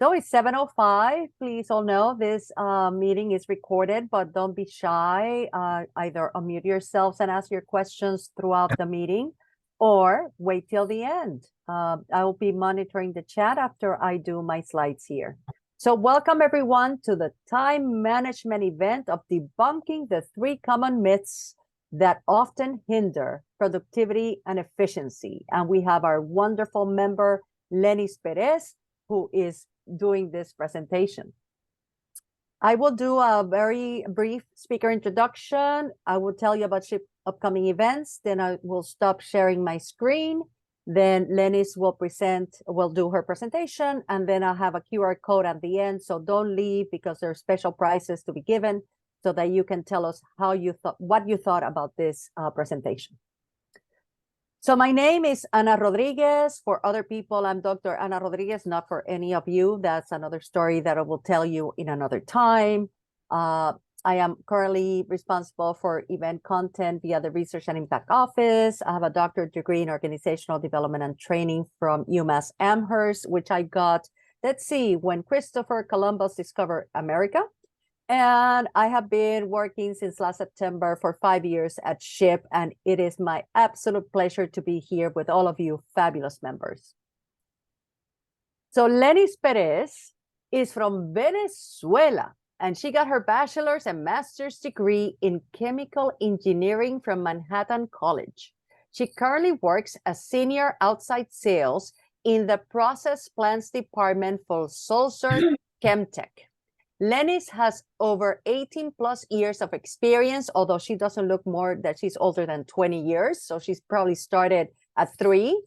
So it's 7:05. Please all know this meeting is recorded, but don't be shy. Either unmute yourselves and ask your questions throughout the meeting, or wait till the end. I will be monitoring the chat after I do my slides here. So welcome everyone to the time management event of debunking the 3 common myths that often hinder productivity and efficiency. And we have our wonderful member, Lennis Perez, who is doing this presentation. I will do a very brief speaker introduction. I will tell you about SHPE upcoming events. Then I will stop sharing my screen. Then Lennis will do her presentation, and then I'll have a QR code at the end. So don't leave, because there are special prizes to be given so that you can tell us what you thought about this presentation. So my name is Ana Rodriguez. For other people, I'm Dr. Ana Rodriguez, not for any of you. That's another story that I will tell you in another time. I am currently responsible for event content via the Research and Impact Office. I have a doctorate degree in organizational development and training from UMass Amherst, which I got, let's see, when Christopher Columbus discovered America. And I have been working since last September for 5 years at SHPE, and it is my absolute pleasure to be here with all of you fabulous members. So Lennis Perez is from Venezuela, and she got her bachelor's and master's degree in chemical engineering from Manhattan College. She currently works as senior outside sales in the process plants department for Sulzer Chemtech. Lennis has over 18 plus years of experience, although she doesn't look more that she's older than 20 years. So she's probably started at 3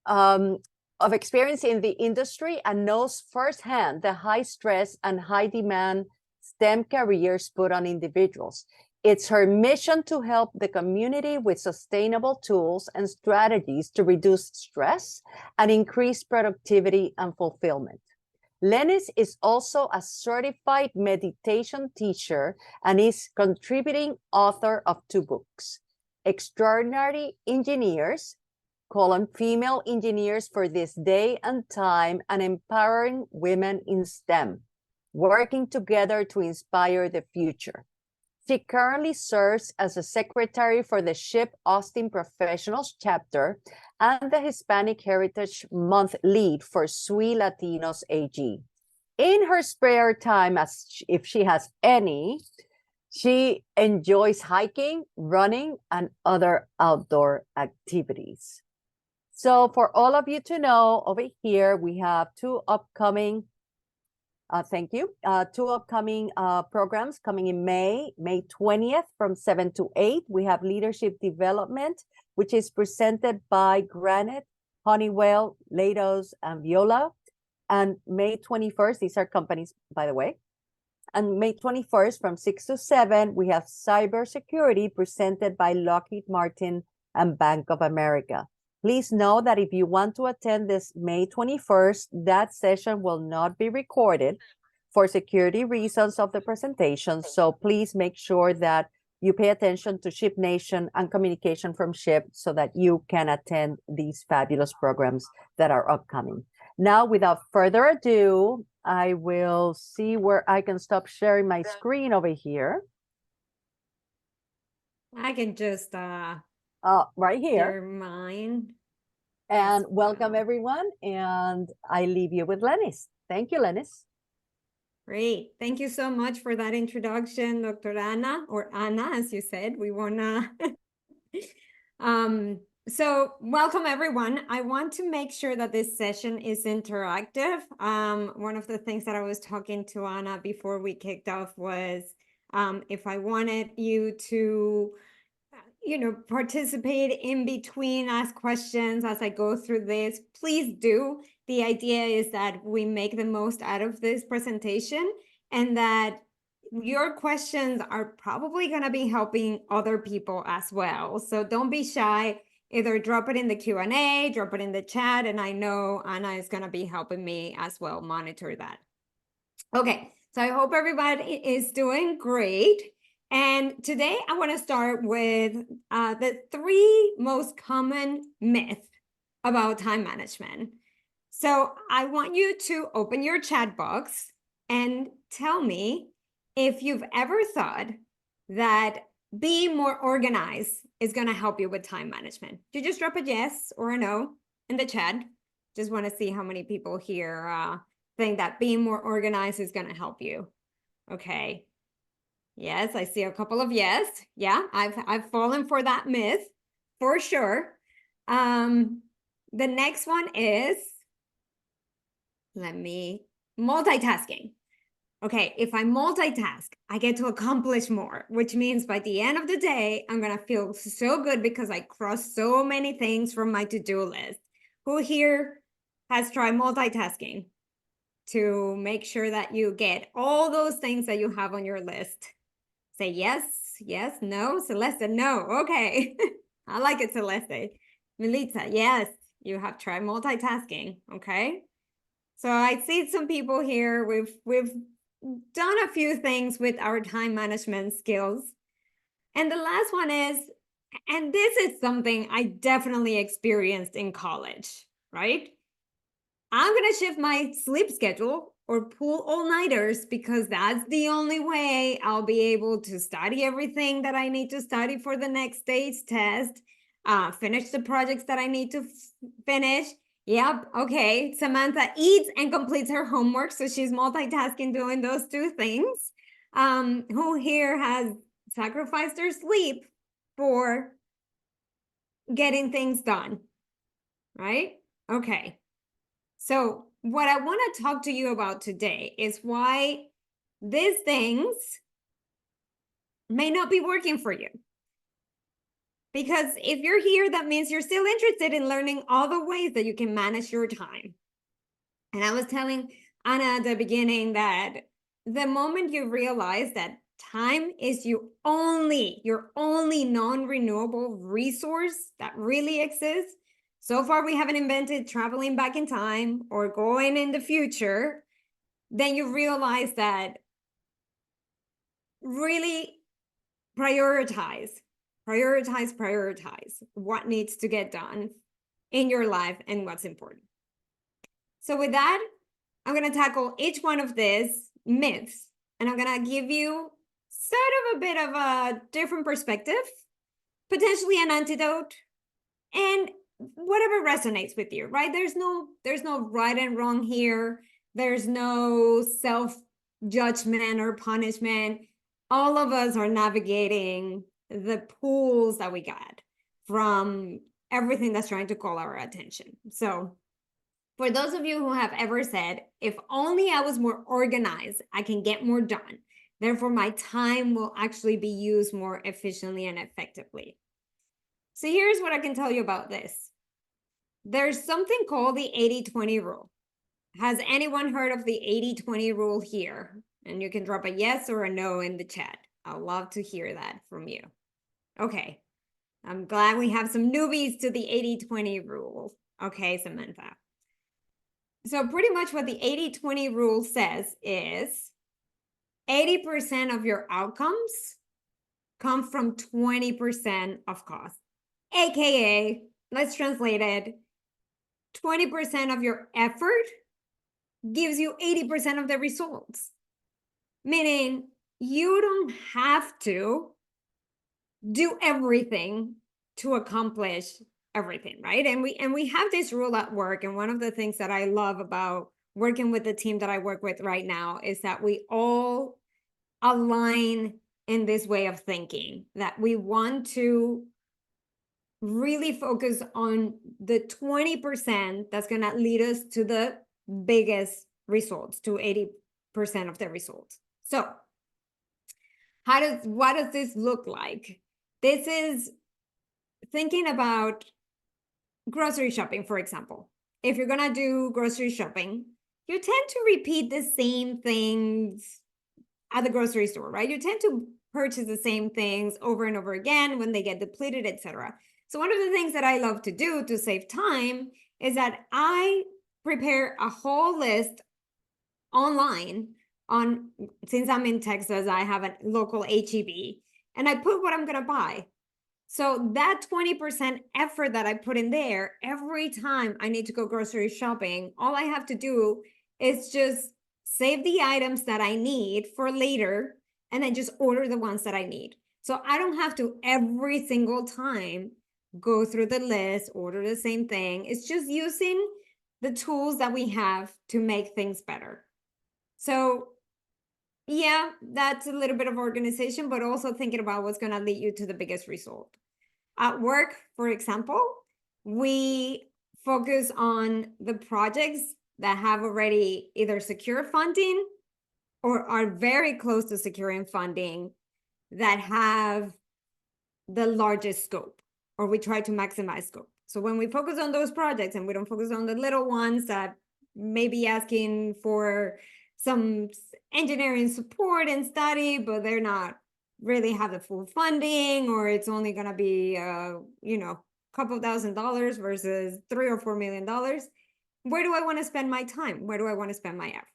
of experience in the industry, and knows firsthand the high stress and high demand STEM careers put on individuals. It's her mission to help the community with sustainable tools and strategies to reduce stress and increase productivity and fulfillment. Lennis is also a certified meditation teacher and is contributing author of 2 books, Extraordinary Engineers, Female Engineers for This Day and Time, and Empowering Women in STEM, Working Together to Inspire the Future. She currently serves as a secretary for the SHPE Austin Professionals chapter and the Hispanic Heritage Month lead for SWE Latinos AG. In her spare time, if she has any, she enjoys hiking, running, and other outdoor activities. So for all of you to know, over here, we have 2 upcoming two upcoming programs coming in May 20th from 7 to 8. We have Leadership Development, which is presented by Granite, Honeywell, Leidos, and Viola. And May 21st, these are companies, by the way. And May 21st from 6 to 7, we have Cybersecurity presented by Lockheed Martin and Bank of America. Please know that if you want to attend this May 21st, that session will not be recorded for security reasons of the presentation. So please make sure that you pay attention to SHPE Nation and communication from SHPE so that you can attend these fabulous programs that are upcoming. Now, without further ado, I will see where I can stop sharing my screen over here. I can just right here. share mine. And welcome everyone. And I leave you with Lennis. Thank you, Lennis. Great. Thank you so much for that introduction, Dr. Ana, or Ana, as you said. We wanna so welcome everyone. I want to make sure that this session is interactive. One of the things that I was talking to Ana before we kicked off was if I wanted you to participate in between, ask questions as I go through this, please do. The idea is that we make the most out of this presentation, and that your questions are probably going to be helping other people as well. So don't be shy. Either drop it in the Q&A, drop it in the chat, and I know Ana is going to be helping me as well monitor that. Okay, so I hope everybody is doing great. And today I want to start with the 3 most common myths about time management. So I want you to open your chat box and tell me if you've ever thought that being more organized is going to help you with time management. You just drop a yes or a no in the chat. Just want to see how many people here think that being more organized is going to help you. Okay. Yes, I see a couple of yes. Yeah, I've fallen for that myth for sure. The next one is, multitasking. Okay, if I multitask, I get to accomplish more, which means by the end of the day, I'm gonna feel so good because I crossed so many things from my to-do list. Who here has tried multitasking to make sure that you get all those things that you have on your list? Say yes, yes, no. Celeste, no. Okay. I like it, Celeste. Melita, yes, you have tried multitasking. Okay. So I see some people here. We've done a few things with our time management skills. And the last one is, and this is something I definitely experienced in college, right? I'm going to shift my sleep schedule or pull all-nighters because that's the only way I'll be able to study everything that I need to study for the next day's test, finish the projects that I need to finish. Yep, okay. Samantha eats and completes her homework, so she's multitasking doing those two things. Who here has sacrificed their sleep for getting things done, right? Okay. So what I want to talk to you about today is why these things may not be working for you. Because if you're here, that means you're still interested in learning all the ways that you can manage your time. And I was telling Anna at the beginning that the moment you realize that time is your only non-renewable resource that really exists. So far, we haven't invented traveling back in time or going in the future. Then you realize that really prioritize what needs to get done in your life and what's important. So with that, I'm going to tackle each one of these myths, and I'm going to give you sort of a bit of a different perspective, potentially an antidote, and whatever resonates with you, right? There's no right and wrong here. There's no self-judgment or punishment. All of us are navigating the pools that we got from everything that's trying to call our attention. So for those of you who have ever said, if only I was more organized, I can get more done. Therefore, my time will actually be used more efficiently and effectively. So here's what I can tell you about this. There's something called the 80-20 rule. Has anyone heard of the 80-20 rule here? And you can drop a yes or a no in the chat. I'd love to hear that from you. Okay. I'm glad we have some newbies to the 80-20 rule. Okay, Samantha. So pretty much what the 80-20 rule says is 80% of your outcomes come from 20% of cost. AKA, let's translate it, 20% of your effort gives you 80% of the results. Meaning you don't have to do everything to accomplish everything, right? And we have this rule at work, and one of the things that I love about working with the team that I work with right now is that we all align in this way of thinking, that we want to really focus on the 20% that's going to lead us to the biggest results, to 80% of the results. So what does this look like? This is thinking about grocery shopping, for example. If you're going to do grocery shopping, you tend to repeat the same things at the grocery store, right? You tend to purchase the same things over and over again when they get depleted, etc. So one of the things that I love to do to save time is that I prepare a whole list online since I'm in Texas, I have a local HEB, and I put what I'm going to buy. So that 20% effort that I put in there, every time I need to go grocery shopping, all I have to do is just save the items that I need for later and then just order the ones that I need. So I don't have to every single time go through the list, order the same thing. It's just using the tools that we have to make things better. So yeah, that's a little bit of organization, but also thinking about what's going to lead you to the biggest result. At work, for example, we focus on the projects that have already either secured funding or are very close to securing funding that have the largest scope, or we try to maximize scope. So when we focus on those projects and we don't focus on the little ones that may be asking for some engineering support and study, but they're not really have the full funding, or it's only going to be, you know, a couple $1,000 versus $3 or $4 million. Where do I want to spend my time? Where do I want to spend my effort?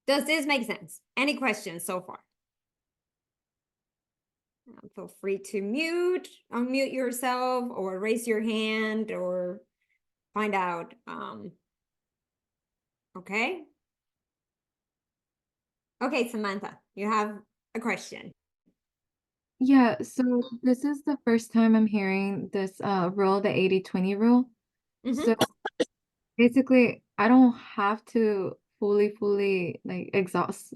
Does this make sense? Any questions so far? Feel free to unmute yourself, or raise your hand, or find out. Okay. Okay, Samantha, you have a question. Yeah, so this is the first time I'm hearing this rule, the 80-20 rule. So basically, I don't have to fully like exhaust.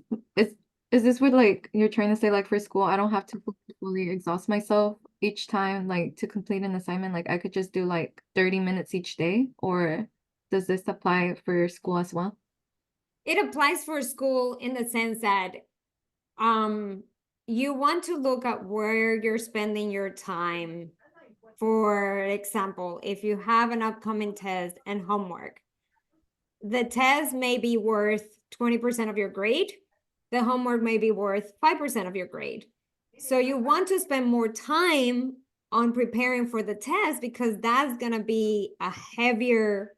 Is this what like you're trying to say, like for school, I don't have to fully exhaust myself each time like to complete an assignment? Like I could just do like 30 minutes each day, or does this apply for school as well? It applies for school in the sense that you want to look at where you're spending your time. For example, if you have an upcoming test and homework, the test may be worth 20% of your grade. The homework may be worth 5% of your grade. So you want to spend more time on preparing for the test, because that's going to be a heavier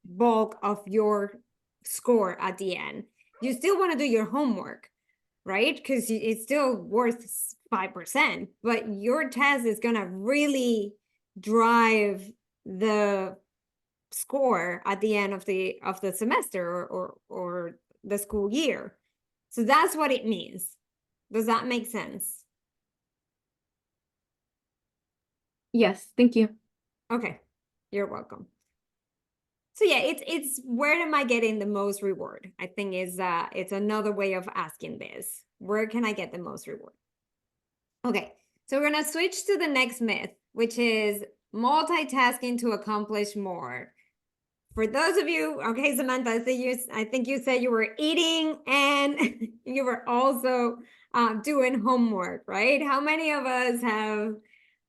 bulk of your score at the end. You still want to do your homework, right? Because it's still worth 5%, but your test is going to really drive the score at the end of the semester, or the school year. So that's what it means. Does that make sense? Yes, thank you. Okay, you're welcome. So yeah, it's where am I getting the most reward? I think it's another way of asking this. Where can I get the most reward? Okay, so we're gonna switch to the next myth, which is multitasking to accomplish more. For those of you, okay, Samantha, I think you said you were eating and you were also doing homework, right? How many of us have?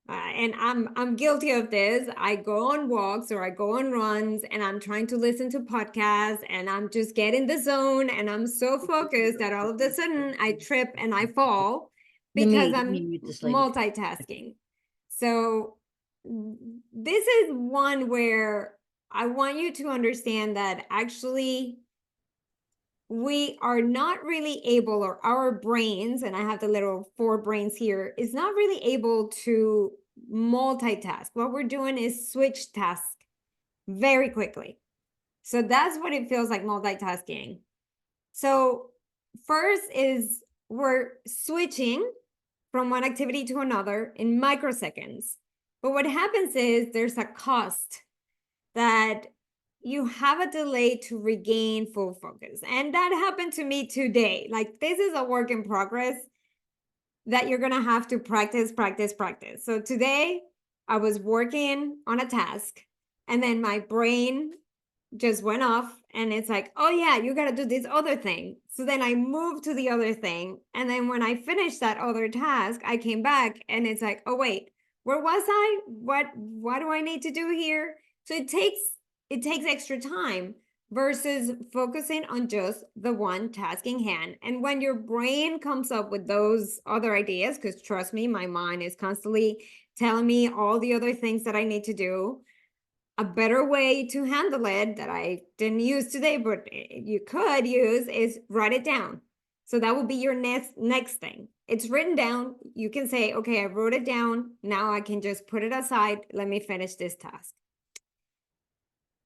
And I'm guilty of this. I go on walks or I go on runs, and I'm trying to listen to podcasts, and I'm just getting the zone, and I'm so focused that all of a sudden I trip and I fall because I'm multitasking. So this is one where I want you to understand that actually we are not really able, or our brains, and I have the little 4 brains here, is not really able to multitask. What we're doing is switch task very quickly. So that's what it feels like, multitasking. So first is we're switching from one activity to another in microseconds. But what happens is there's a cost that you have a delay to regain full focus. And that happened to me today. Like, this is a work in progress that you're going to have to practice. So today I was working on a task, and then my brain just went off, and it's like, oh yeah, you got to do this other thing. So then I moved to the other thing. And then when I finished that other task, I came back, and it's like, oh wait, where was I? What do I need to do here? So it takes extra time versus focusing on just the one task in hand. And when your brain comes up with those other ideas, because trust me, my mind is constantly telling me all the other things that I need to do, a better way to handle it that I didn't use today, but you could use, is write it down. So that will be your next thing, it's written down. You can say, okay, I wrote it down. Now I can just put it aside. Let me finish this task.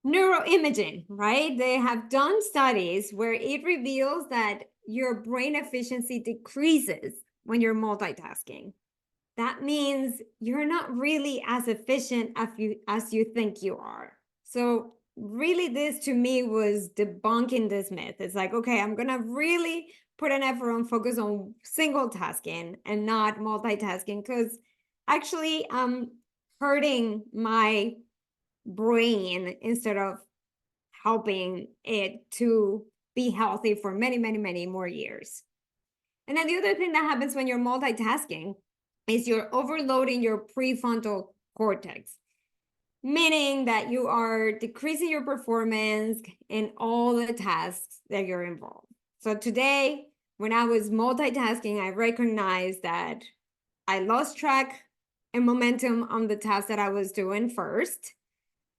Neuroimaging, right? They have done studies where it reveals that your brain efficiency decreases when you're multitasking. That means you're not really as efficient as you think you are. So really, this to me was debunking this myth. It's like, okay, I'm gonna really put an effort on focus on single tasking and not multitasking, because actually I'm hurting my brain instead of helping it to be healthy for many, many, many more years. And then the other thing that happens when you're multitasking is you're overloading your prefrontal cortex, meaning that you are decreasing your performance in all the tasks that you're involved. So today, when I was multitasking, I recognized that I lost track and momentum on the task that I was doing first.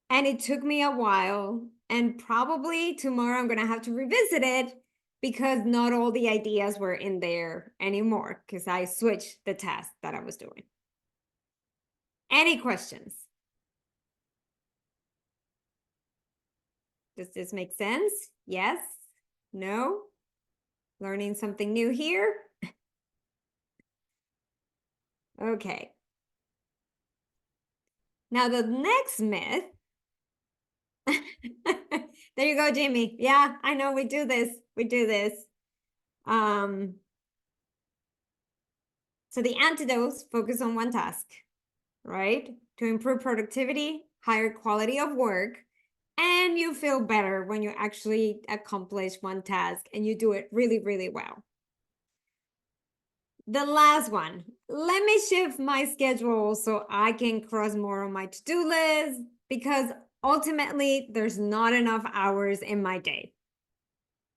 And it took me a while, and probably tomorrow I'm going to have to revisit it because not all the ideas were in there anymore because I switched the task that I was doing. Any questions? Does this make sense? Yes? No? Learning something new here? Okay. Now the next myth. There you go, Jamie. Yeah, I know we do this. We do this. So the antidotes focus on one task, right? To improve productivity, higher quality of work, and you feel better when you actually accomplish one task and you do it really, really well. The last one, let me shift my schedule so I can cross more on my to-do list, because ultimately there's not enough hours in my day.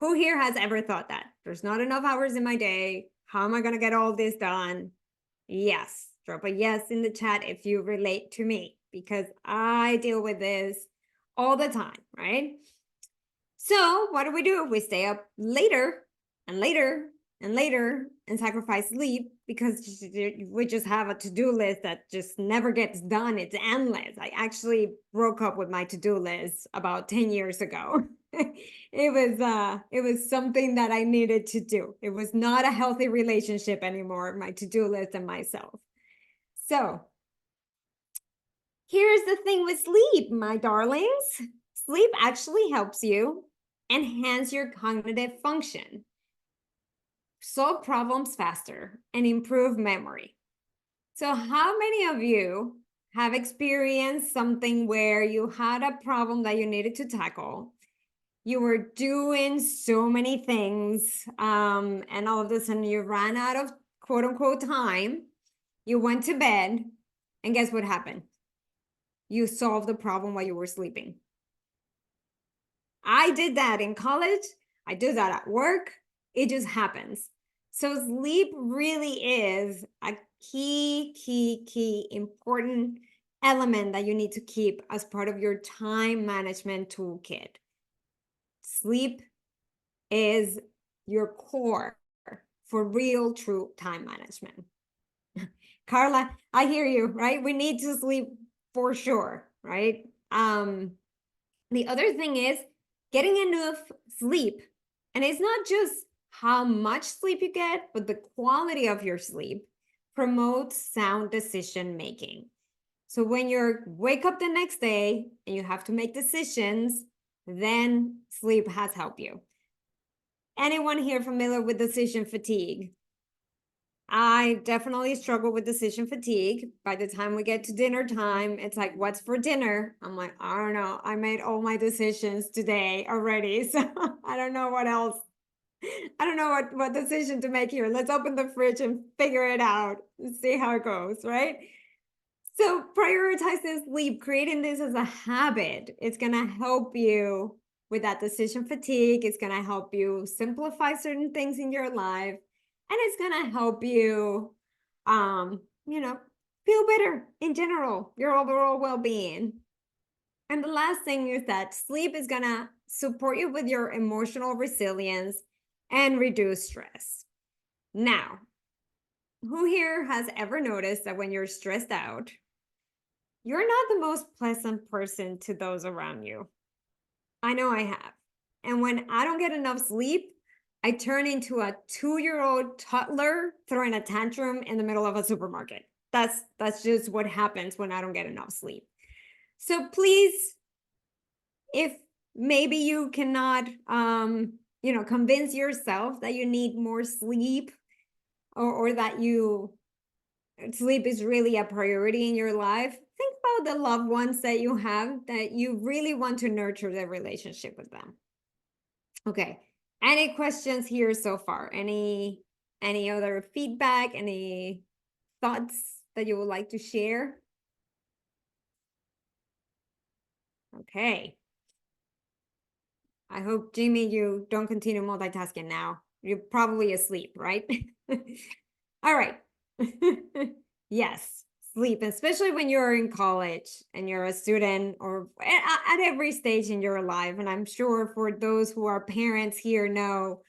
Who here has ever thought that? There's not enough hours in my day. How am I going to get all this done? Yes, drop a yes in the chat if you relate to me, because I deal with this all the time, right? So what do? We stay up later and later and later and sacrifice sleep because we just have a to-do list that just never gets done. It's endless. I actually broke up with my to-do list about 10 years ago. It was something that I needed to do. It was not a healthy relationship anymore, my to-do list and myself. So here's the thing with sleep, my darlings. Sleep actually helps you enhance your cognitive function, solve problems faster, and improve memory. So how many of you have experienced something where you had a problem that you needed to tackle? You were doing so many things, and all of a sudden you ran out of quote unquote time. You went to bed, and guess what happened? You solved the problem while you were sleeping. I did that in college. I do that at work. It just happens. So sleep really is a key important element that you need to keep as part of your time management toolkit. Sleep is your core for real, true time management. Carla, I hear you, right? We need to sleep for sure, right? The other thing is getting enough sleep. And it's not just how much sleep you get, but the quality of your sleep promotes sound decision making. So when you wake up the next day and you have to make decisions, then sleep has helped you. Anyone here familiar with decision fatigue? I definitely struggle with decision fatigue. By the time we get to dinner time, it's like, what's for dinner? I'm like, I don't know. I made all my decisions today already. So I don't know what else. I don't know what decision to make here. Let's open the fridge and figure it out and see how it goes, right? So prioritizing sleep, creating this as a habit, it's going to help you with that decision fatigue. It's going to help you simplify certain things in your life. And it's going to help you, feel better in general, your overall well-being. And the last thing is that sleep is going to support you with your emotional resilience and reduce stress. Now, who here has ever noticed that when you're stressed out, you're not the most pleasant person to those around you? I know I have. And when I don't get enough sleep, I turn into a 2-year-old toddler throwing a tantrum in the middle of a supermarket. That's just what happens when I don't get enough sleep. So please, if maybe you cannot convince yourself that you need more sleep, or that sleep is really a priority in your life, think about the loved ones that you have that you really want to nurture the relationship with them. Okay, any questions here so far? Any other feedback, any thoughts that you would like to share? Okay. I hope, Jimmy, you don't continue multitasking now. You're probably asleep, right? All right. Yes, sleep, especially when you're in college and you're a student, or at every stage in your life. And I'm sure for those who are parents here know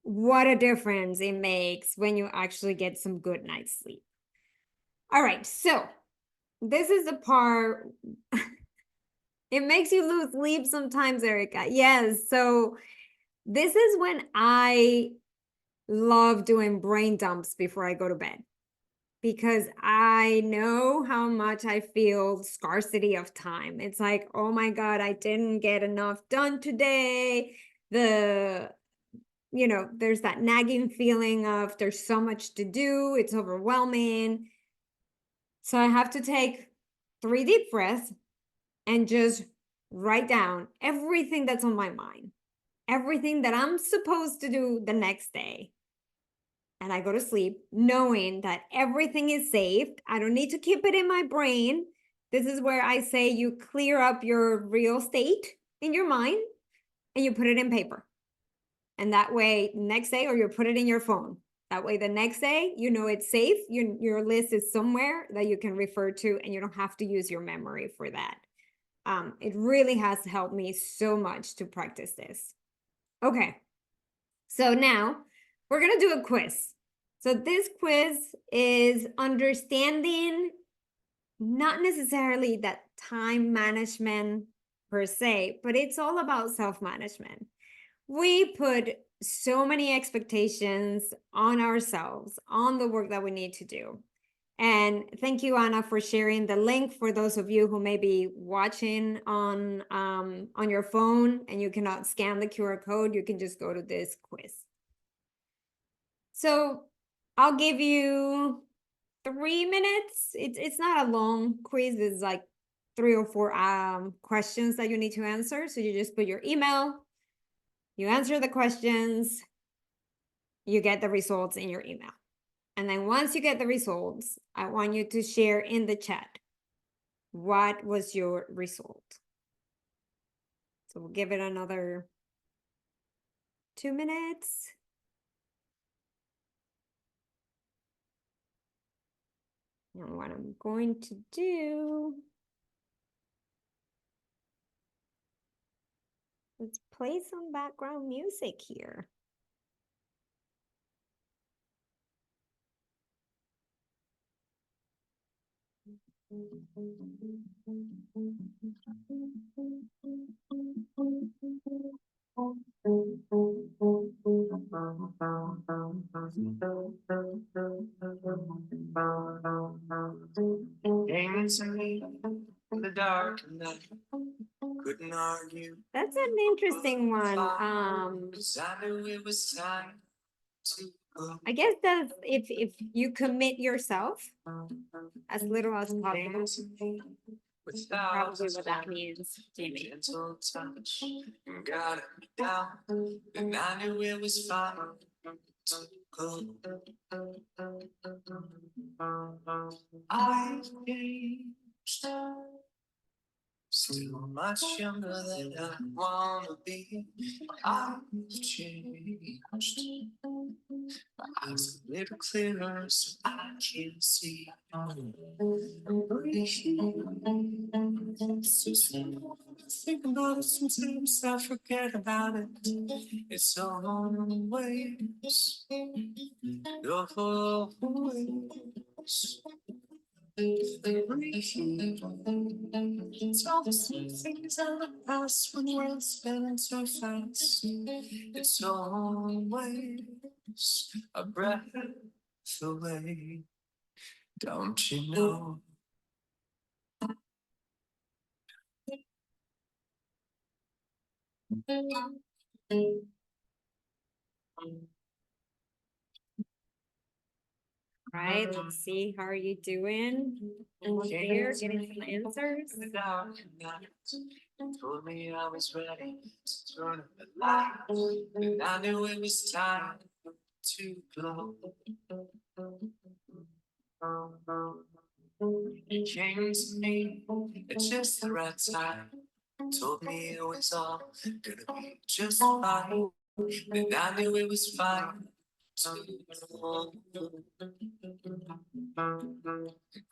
what a difference it makes when you actually get some good night's sleep. All right, so this is the part. It makes you lose sleep sometimes, Erica. Yes, so this is when I love doing brain dumps before I go to bed, because I know how much I feel scarcity of time. It's like, oh my God, I didn't get enough done today. There's that nagging feeling of there's so much to do. It's overwhelming. So I have to take 3 deep breaths and just write down everything that's on my mind, everything that I'm supposed to do the next day. And I go to sleep knowing that everything is saved. I don't need to keep it in my brain. This is where I say you clear up your real estate in your mind and you put it in paper. And that way, next day, or you put it in your phone. That way, the next day, you know it's safe. Your list is somewhere that you can refer to, and you don't have to use your memory for that. It really has helped me so much to practice this. Okay, so now we're gonna do a quiz. So this quiz is understanding, not necessarily that time management per se, but it's all about self-management. We put so many expectations on ourselves, on the work that we need to do. And thank you, Anna, for sharing the link for those of you who may be watching on your phone and you cannot scan the QR code. You can just go to this quiz. So I'll give you 3 minutes. It's not a long quiz. It's like 3 or 4 questions that you need to answer. So you just put your email, you answer the questions, you get the results in your email. And then once you get the results, I want you to share in the chat, what was your result? So we'll give it another 2 minutes. And what I'm going to do, let's play some background music here. The dark night, couldn't argue. That's an interesting one. I guess that's if you commit yourself as little as possible. Probably what that means, Jamie. Got me down, and I knew it was fine. I changed Still much younger than I wanna be. I've changed. My eyes a little clearer so I can see. It's so simple. I think about it sometimes I forget about it. It's always your voice. It's all the same things in the past when we're spinning so fast. It's always a breath away, don't you know? Right, let's see, how are you doing? Almost there, getting some answers. Told me I was ready to turn up the light, and I knew it was time to glow. It came to me at just the right time. Told me it was all gonna be just fine, and I knew it was fine.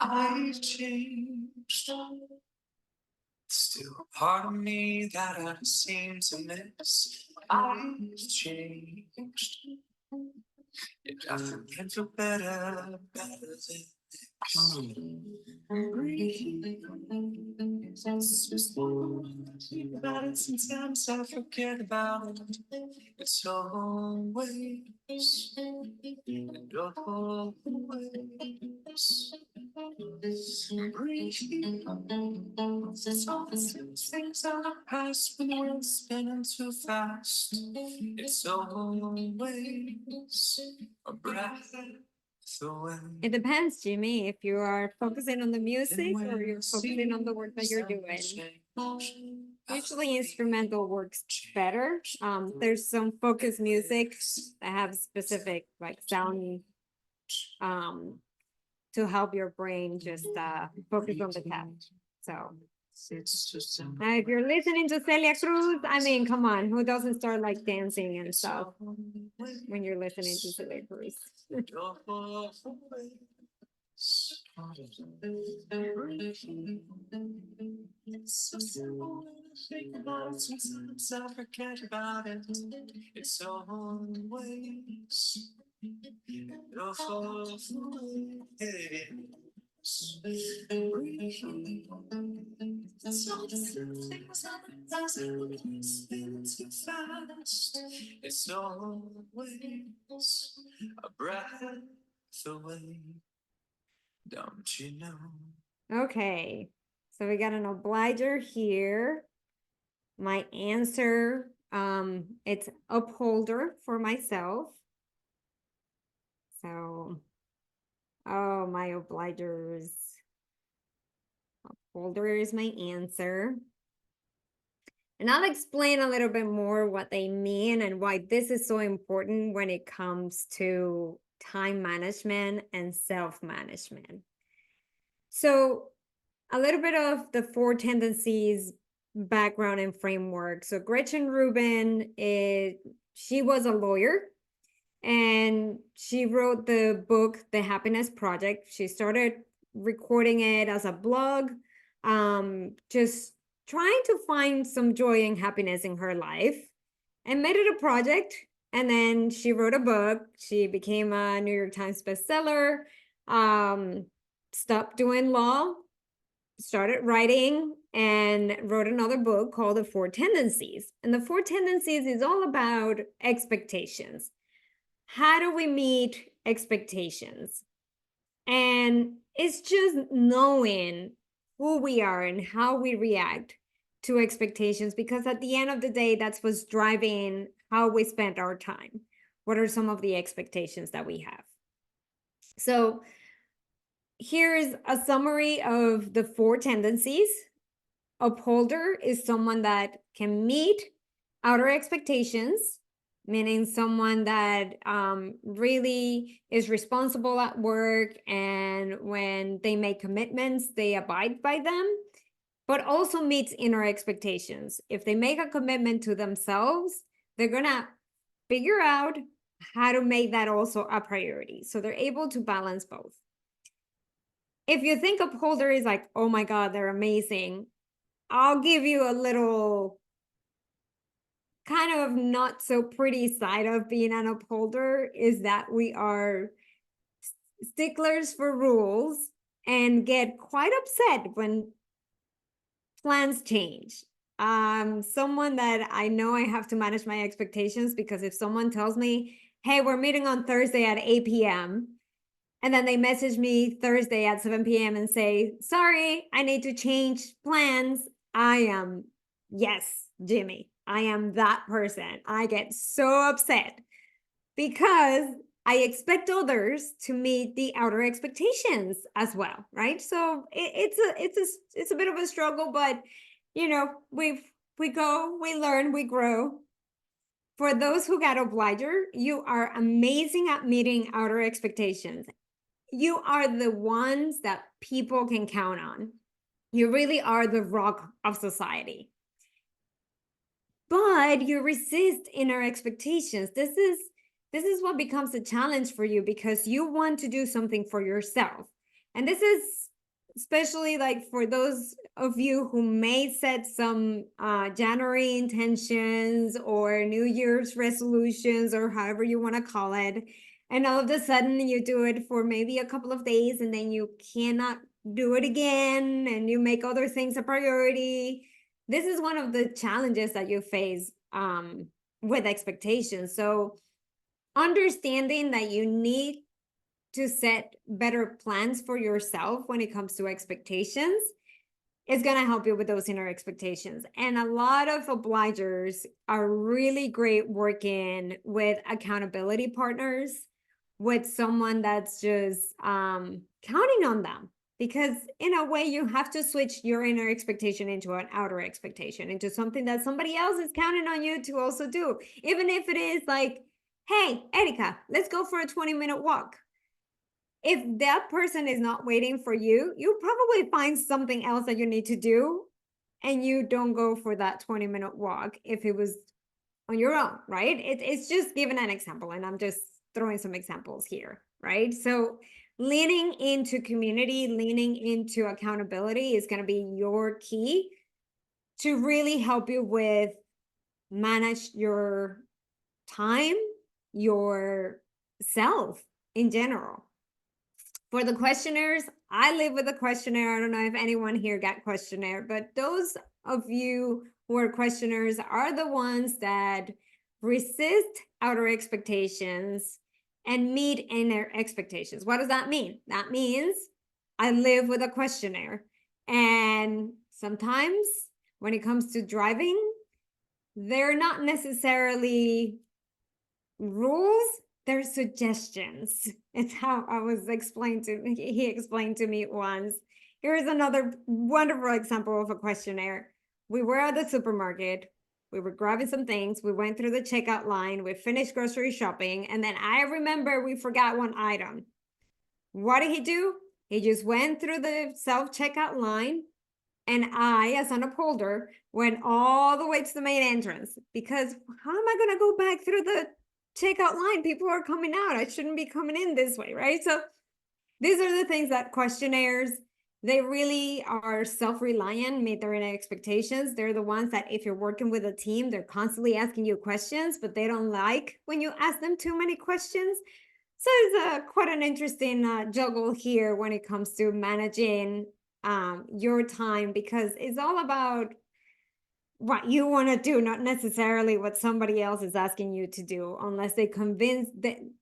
I've changed. Still a part of me that I seem to miss. I've changed. Yet I forget for better than this. Think about it, sometimes I forget about it. It's always and always. It's all the same things in the past when we're spinning too fast. It's always a breath away. It depends, Jimmy, if you are focusing on the music or you're focusing on the work that you're doing. Usually instrumental works better. There's some focus music that have specific like sound to help your brain just focus on the task. So now if you're listening to Celia Cruz, I mean, come on, who doesn't start like dancing and stuff when you're listening to Celia Cruz? It's so simple when I think about it, sometimes I forget about it. It's always your fault. It's all the same things on the past when we're spinning too fast. It's always a breath away, don't you know? Okay, so we got an obliger here. My answer, it's upholder for myself. So, oh, my obligers. Upholder is my answer. And I'll explain a little bit more what they mean and why this is so important when it comes to time management and self-management. So a little bit of the 4 tendencies background and framework. So Gretchen Rubin, she was a lawyer and she wrote the book, The Happiness Project. She started recording it as a blog, just trying to find some joy and happiness in her life and made it a project. And then she wrote a book. She became a New York Times bestseller, stopped doing law, started writing, and wrote another book called The 4 Tendencies. And the 4 Tendencies is all about expectations. How do we meet expectations? And it's just knowing who we are and how we react to expectations, because at the end of the day, that's what's driving how we spend our time. What are some of the expectations that we have? So here's a summary of the 4 tendencies. Upholder is someone that can meet outer expectations, meaning someone that really is responsible at work, and when they make commitments, they abide by them. but also meets inner expectations. If they make a commitment to themselves, they're gonna figure out how to make that also a priority. So they're able to balance both. If you think upholder is like, oh my God, they're amazing, I'll give you a little kind of not so pretty side of being an upholder is that we are sticklers for rules and get quite upset when plans change. Someone that I know I have to manage my expectations, because if someone tells me, hey, we're meeting on Thursday at 8 p.m., and then they message me Thursday at 7 p.m. and say, sorry, I need to change plans, I am, yes, Jimmy, I am that person. I get so upset because I expect others to meet the outer expectations as well, right? So it's a bit of a struggle, but you know, we go, we learn, we grow. For those who got obliger, you are amazing at meeting outer expectations. You are the ones that people can count on. You really are the rock of society. But you resist inner expectations. This is what becomes a challenge for you, because you want to do something for yourself. And this is especially like for those of you who may set some January intentions or New Year's resolutions, or however you want to call it. And all of a sudden you do it for maybe a couple of days and then you cannot do it again, and you make other things a priority. This is one of the challenges that you face with expectations. So understanding that you need to set better plans for yourself when it comes to expectations is going to help you with those inner expectations. And a lot of obligers are really great working with accountability partners, with someone that's just counting on them. Because in a way, you have to switch your inner expectation into an outer expectation, into something that somebody else is counting on you to also do. Even if it is like, hey, Erika, let's go for a 20-minute walk. If that person is not waiting for you, you probably find something else that you need to do, and you don't go for that 20-minute walk if it was on your own, right? It's just giving an example, and I'm just throwing some examples here, right? So leaning into community, leaning into accountability is going to be your key to really help you with manage your time, your self in general. For the questionnaires, I live with a questionnaire. I don't know if anyone here got questionnaire, but those of you who are questionnaires are the ones that resist outer expectations and meet inner expectations. What does that mean? That means I live with a questionnaire, and sometimes when it comes to driving, they're not necessarily rules, they're suggestions. It's how I was explained to me. He explained to me once. Here's another wonderful example of a questionnaire. We were at the supermarket. We were grabbing some things. We went through the checkout line. We finished grocery shopping. And then I remember we forgot one item. What did he do? He just went through the self-checkout line. And I, as an upholder, went all the way to the main entrance, because how am I going to go back through the checkout line? People are coming out. I shouldn't be coming in this way, right? So these are the things that questionnaires, they really are self-reliant, meet their own expectations. They're the ones that if you're working with a team, they're constantly asking you questions, but they don't like when you ask them too many questions. So it's quite an interesting juggle here when it comes to managing your time, because it's all about what you want to do, not necessarily what somebody else is asking you to do, unless they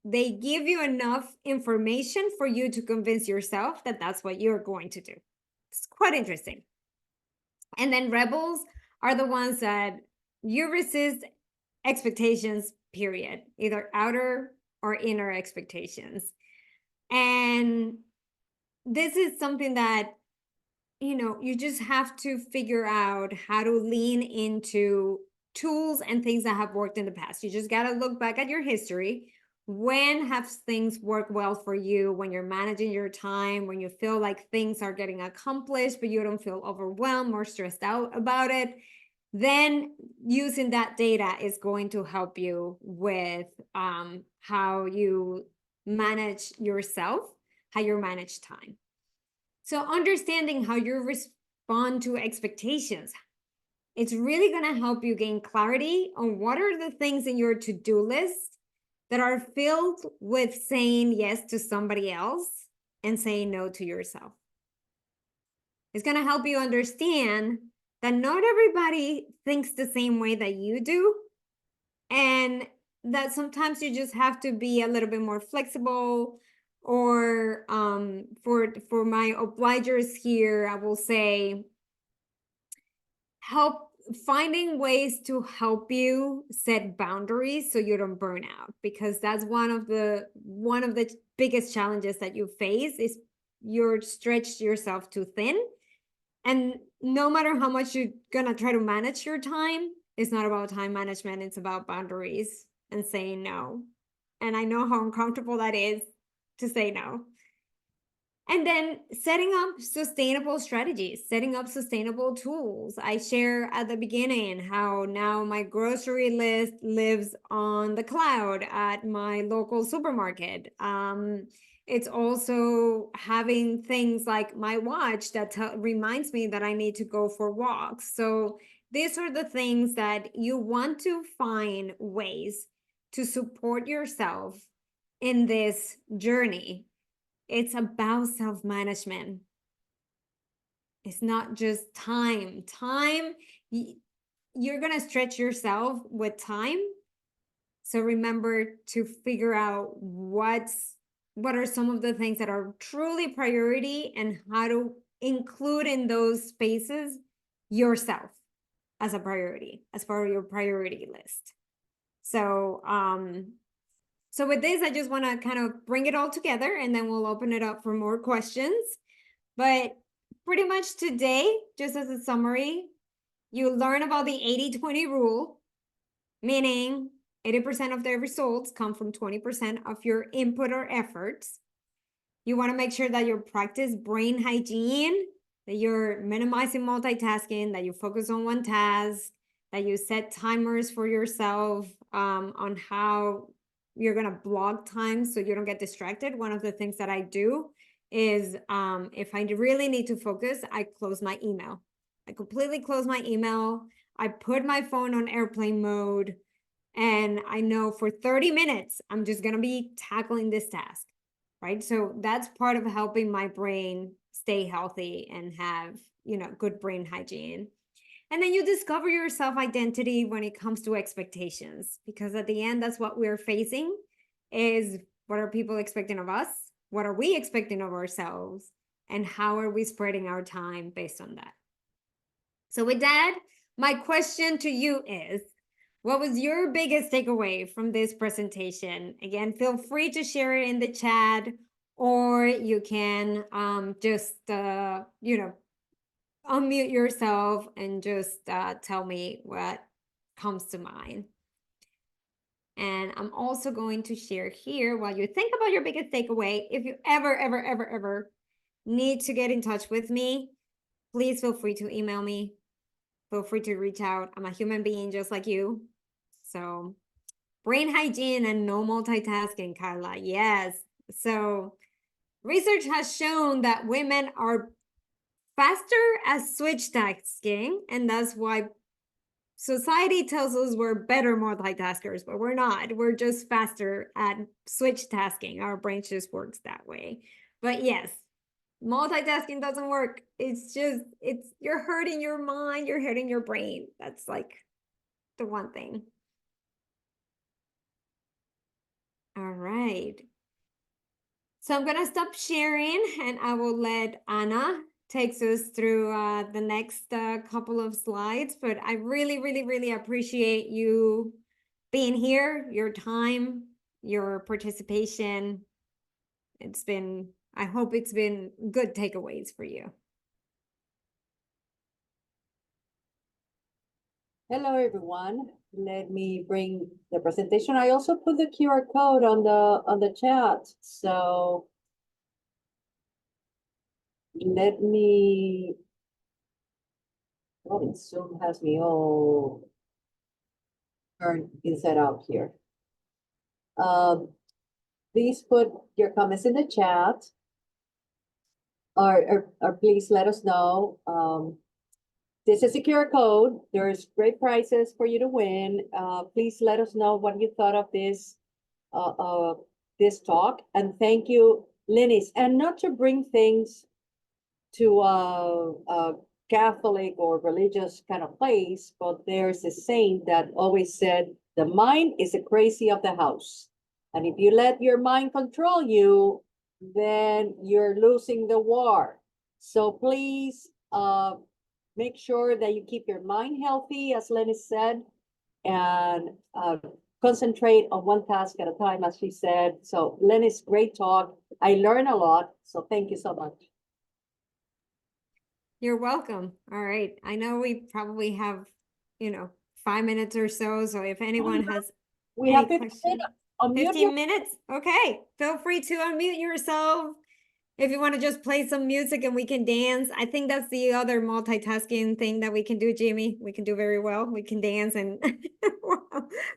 they give you enough information for you to convince yourself that that's what you're going to do. It's quite interesting. And then rebels are the ones that you resist expectations, period, either outer or inner expectations. And this is something that, you know, you just have to figure out how to lean into tools and things that have worked in the past. You just got to look back at your history. when have things worked well for you when you're managing your time, when you feel like things are getting accomplished, but you don't feel overwhelmed or stressed out about it, then using that data is going to help you with how you manage yourself, how you manage time. So understanding how you respond to expectations, it's really going to help you gain clarity on what are the things in your to-do list that are filled with saying yes to somebody else and saying no to yourself. It's going to help you understand that not everybody thinks the same way that you do, and that sometimes you just have to be a little bit more flexible. Or for my obligers here, I will say finding ways to help you set boundaries so you don't burn out, because that's one of the biggest challenges that you face is you're stretched yourself too thin. And no matter how much you're gonna try to manage your time, it's not about time management, it's about boundaries and saying no. And I know how uncomfortable that is to say no. And then setting up sustainable strategies, setting up sustainable tools. I share at the beginning how now my grocery list lives on the cloud at my local supermarket. It's also having things like my watch that reminds me that I need to go for walks. So these are the things that you want to find ways to support yourself in this journey. It's about self-management. It's not just time. Time, you're going to stretch yourself with time. So remember to figure out what are some of the things that are truly priority and how to include in those spaces yourself as a priority, as part of your priority list. So, so with this, I just want to kind of bring it all together, and then we'll open it up for more questions. But pretty much today, just as a summary, you learn about the 80-20 rule, meaning 80% of the results come from 20% of your input or efforts. You want to make sure that you practice brain hygiene, that you're minimizing multitasking, that you focus on one task, that you set timers for yourself on how you're going to block time so you don't get distracted. One of the things that I do is if I really need to focus, I close my email. I completely close my email. I put my phone on airplane mode, and I know for 30 minutes, I'm just going to be tackling this task, right? So that's part of helping my brain stay healthy and have, good brain hygiene. And then you discover your self-identity when it comes to expectations, because at the end, that's what we're facing is what are people expecting of us? What are we expecting of ourselves? And how are we spreading our time based on that? So with that, my question to you is, what was your biggest takeaway from this presentation? Again, feel free to share it in the chat, or you can just, unmute yourself and just tell me what comes to mind. And I'm also going to share here while you think about your biggest takeaway. If you ever need to get in touch with me, please feel free to email me. Feel free to reach out. I'm a human being just like you. So brain hygiene and no multitasking, Carla. Yes. So research has shown that women are faster at switch tasking, and that's why society tells us we're better multitaskers, but we're not. We're just faster at switch tasking. Our brain just works that way. But yes, multitasking doesn't work. You're hurting your mind, you're hurting your brain. That's like the one thing. All right. So I'm gonna stop sharing and I will let Anna takes us through the next couple of slides, but I really appreciate you being here, your time, your participation. I hope it's been good takeaways for you. Hello, everyone. Let me bring the presentation. I also put the QR code on the chat. So let me, oh, it Zoom has me all turned inside out here. Please put your comments in the chat. Or please let us know. This is a QR code. There's great prizes for you to win. Please let us know what you thought of this talk. And thank you, Lennis. And not to bring things to a Catholic or religious kind of place, but there's a saint that always said, the mind is the crazy of the house. And if you let your mind control you, then you're losing the war. So please make sure that you keep your mind healthy, as Lennis said, and concentrate on one task at a time, as she said. So Lennis, great talk. I learned a lot. So thank you so much. You're welcome. All right. I know we probably have, 5 minutes or so. So if anyone has We any have 15 questions, minutes. Unmute 15 minutes. Okay. Feel free to unmute yourself. If you want to just play some music and we can dance. I think that's the other multitasking thing that we can do, Jimmy. We can do very well. We can dance and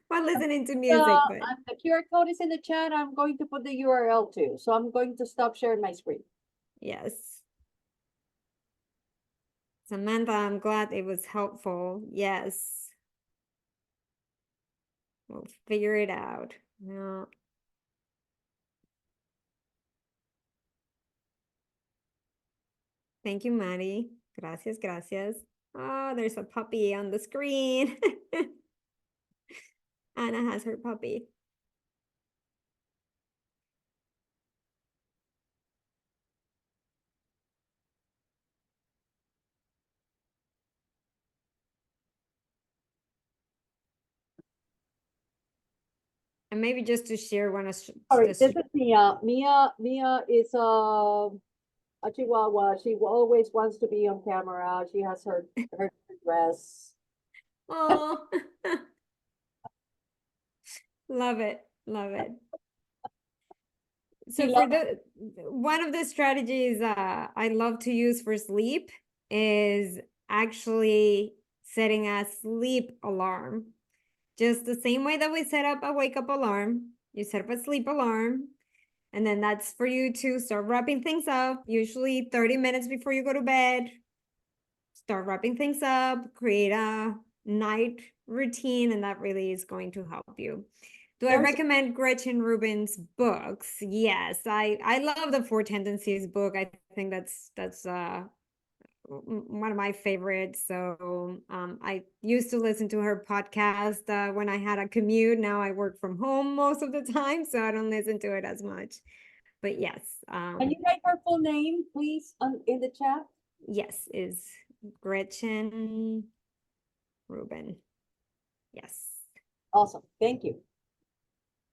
while listening to music. But the QR code is in the chat. I'm going to put the URL too. So I'm going to stop sharing my screen. yes. Samantha, I'm glad it was helpful. Yes. We'll figure it out. Yeah. Thank you, Maddie. Gracias, gracias. Oh, there's a puppy on the screen. Anna has her puppy. And maybe just to share one of Sorry, this is Mia. Mia is a Chihuahua. She always wants to be on camera. She has her dress. Oh, love it. Love it. So for one of the strategies I love to use for sleep is actually setting a sleep alarm. Just the same way that we set up a wake up alarm, you set up a sleep alarm, and then that's for you to start wrapping things up, usually 30 minutes before you go to bed. Start wrapping things up, create a night routine, and that really is going to help you. Do I recommend Gretchen Rubin's books? Yes, I love the Four Tendencies book. I think that's one of my favorites. So I used to listen to her podcast when I had a commute. Now I work from home most of the time, so I don't listen to it as much. But yes. Can you write her full name, please, in the chat? Yes, is Gretchen Rubin. Yes. Awesome. Thank you.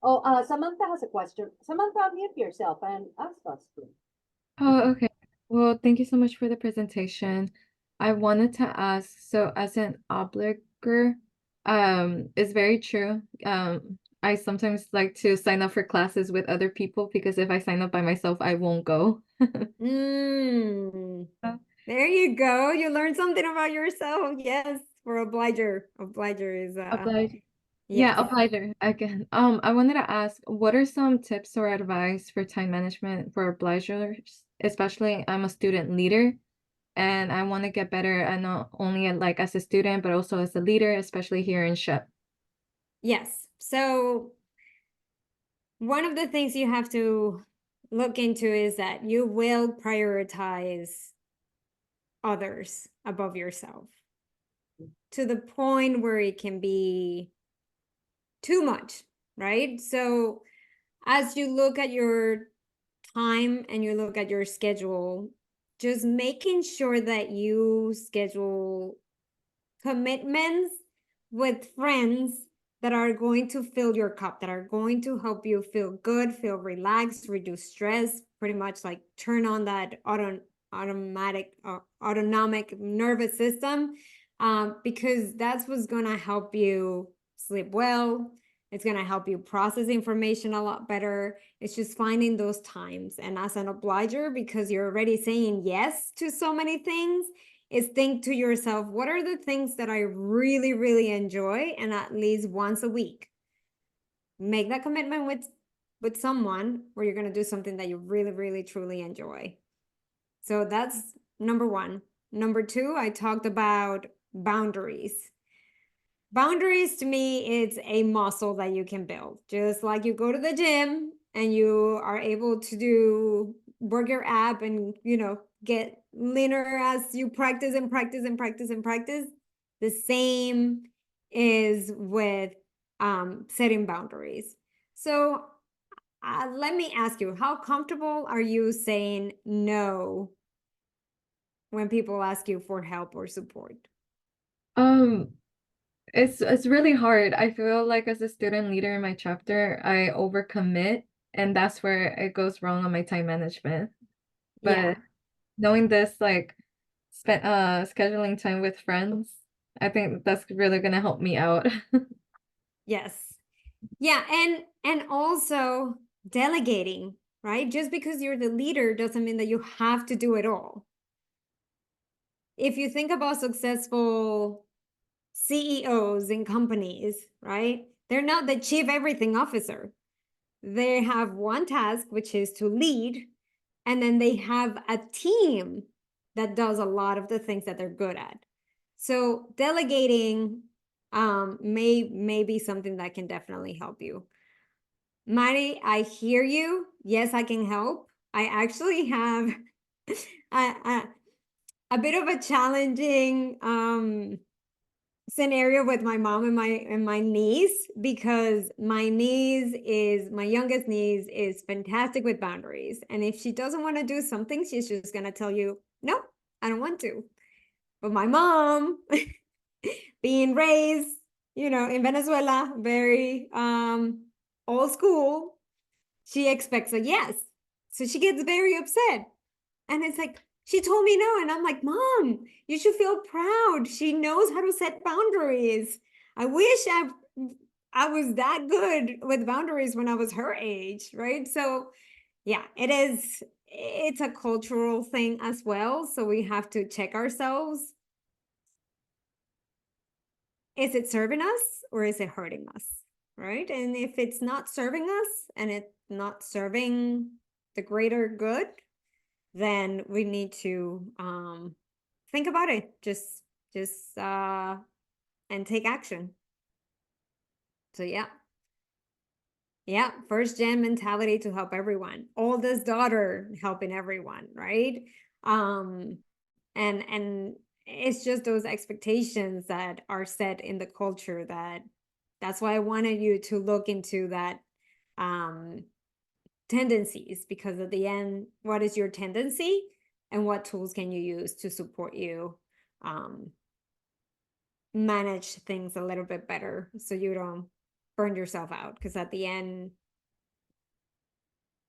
Oh, Samantha has a question. Samantha, unmute yourself and ask us, please. Oh, okay. Well, thank you so much for the presentation. I wanted to ask, so as an obliger, it's very true. I sometimes like to sign up for classes with other people because if I sign up by myself, I won't go. There you go. You learned something about yourself. Yes, for obliger. Obliger is Obliger. yes. Yeah, obliger again. I wanted to ask, what are some tips or advice for time management for obligers? Especially, I'm a student leader, and I want to get better, and not only like as a student, but also as a leader, especially here in SHPE. Yes. So one of the things you have to look into is that you will prioritize others above yourself to the point where it can be too much, right? So as you look at your time and you look at your schedule, just making sure that you schedule commitments with friends that are going to fill your cup, that are going to help you feel good, feel relaxed, reduce stress, pretty much like turn on that autonomic nervous system because that's what's gonna help you sleep well. It's gonna help you process information a lot better. It's just finding those times. And as an obliger, because you're already saying yes to so many things, is think to yourself, what are the things that I really, really enjoy? And at least once a week, make that commitment with someone where you're gonna do something that you really, really, truly enjoy. So that's number one. Number two, I talked about boundaries. Boundaries to me, it's a muscle that you can build. Just like you go to the gym and you are able to work your ab and, get leaner as you practice and practice and practice and practice. The same is with setting boundaries. So let me ask you, how comfortable are you saying no when people ask you for help or support? It's really hard. I feel like as a student leader in my chapter, I overcommit, and that's where it goes wrong on my time management. Yeah. But knowing this, like scheduling time with friends, I think that's really gonna help me out. Yes. Yeah, and also delegating, right? Just because you're the leader doesn't mean that you have to do it all. If you think about successful CEOs in companies, right? They're not the chief everything officer. They have one task, which is to lead, and then they have a team that does a lot of the things that they're good at. So delegating may be something that can definitely help you. Mari, I hear you. Yes, I can help. I actually have a bit of a challenging scenario with my mom and my niece, because my youngest niece is fantastic with boundaries. And if she doesn't want to do something, she's just gonna tell you, no, I don't want to. But my mom, being raised, in Venezuela, very old school, she expects a yes. So she gets very upset. And it's like, she told me no. And I'm like, Mom, you should feel proud. She knows how to set boundaries. I wish I was that good with boundaries when I was her age, right? So yeah, it's a cultural thing as well. So we have to check ourselves. Is it serving us or is it hurting us? Right? And if it's not serving us and it's not serving the greater good, then we need to think about it. Just and take action. So yeah. First gen mentality to help everyone. Oldest daughter helping everyone, right? And it's just those expectations that are set in the culture that's why I wanted you to look into that tendencies, because at the end, what is your tendency and what tools can you use to support you manage things a little bit better so you don't burn yourself out, because at the end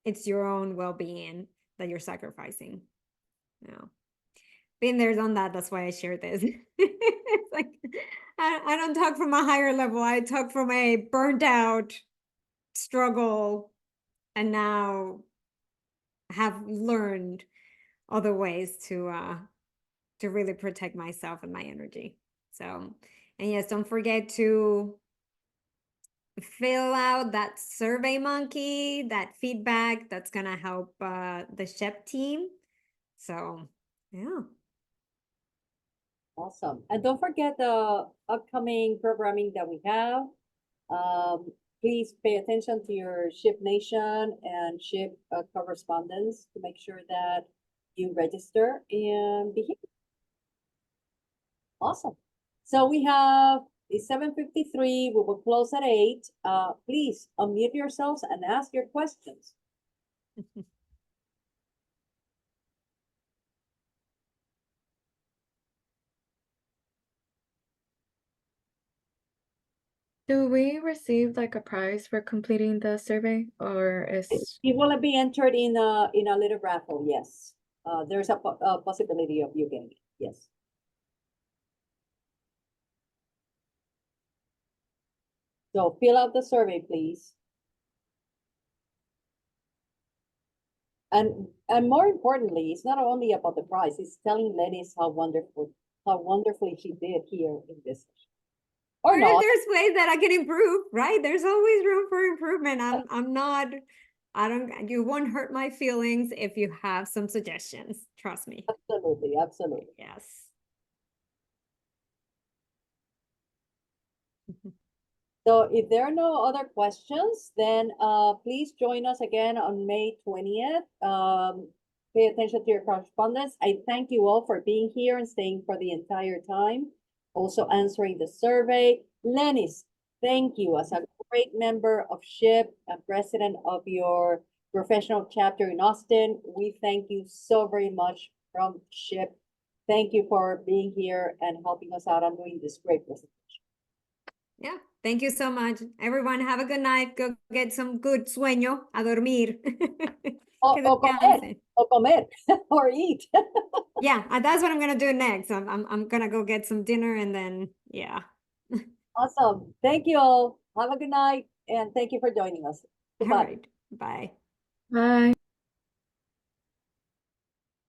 it's your own well-being that you're sacrificing. Been there, done that. That's why I share this. It's like I don't talk from a higher level. I talk from a burned out struggle, and now have learned other ways to really protect myself and my energy. So, and yes, don't forget to fill out that survey monkey, that feedback. That's gonna help the SHPE team. So yeah. Awesome. And don't forget the upcoming programming that we have. Please pay attention to your SHPE Nation and SHPE correspondence to make sure that you register and be here. Awesome. So we have it's 7:53. We will close at 8. Please unmute yourselves and ask your questions. Do we receive like a prize for completing the survey, or is It will be entered in a little raffle. Yes. There's a possibility of you getting it. Yes. So fill out the survey, please. And more importantly, it's not only about the prize, it's telling Lennis how wonderfully she did here in this. Or Or not. if there's ways that I can improve, right? There's always room for improvement. I'm not, you won't hurt my feelings if you have some suggestions. Trust me. Absolutely, absolutely. Yes. So if there are no other questions, then please join us again on May 20th. Pay attention to your correspondence. I thank you all for being here and staying for the entire time. Also answering the survey. Lennis, thank you as a great member of SHIP and president of your professional chapter in Austin. We thank you so very much from SHIP. Thank you for being here and helping us out on doing this great presentation. Yeah. Thank you so much. Everyone, have a good night. Go get some good sueño, a dormir. O Que comer, descansen. o comer, or eat. Yeah, that's what I'm gonna do next. I'm gonna go get some dinner and then, yeah. Awesome. Thank you all. Have a good night and thank you for joining us. All Goodbye. right. Bye. Bye.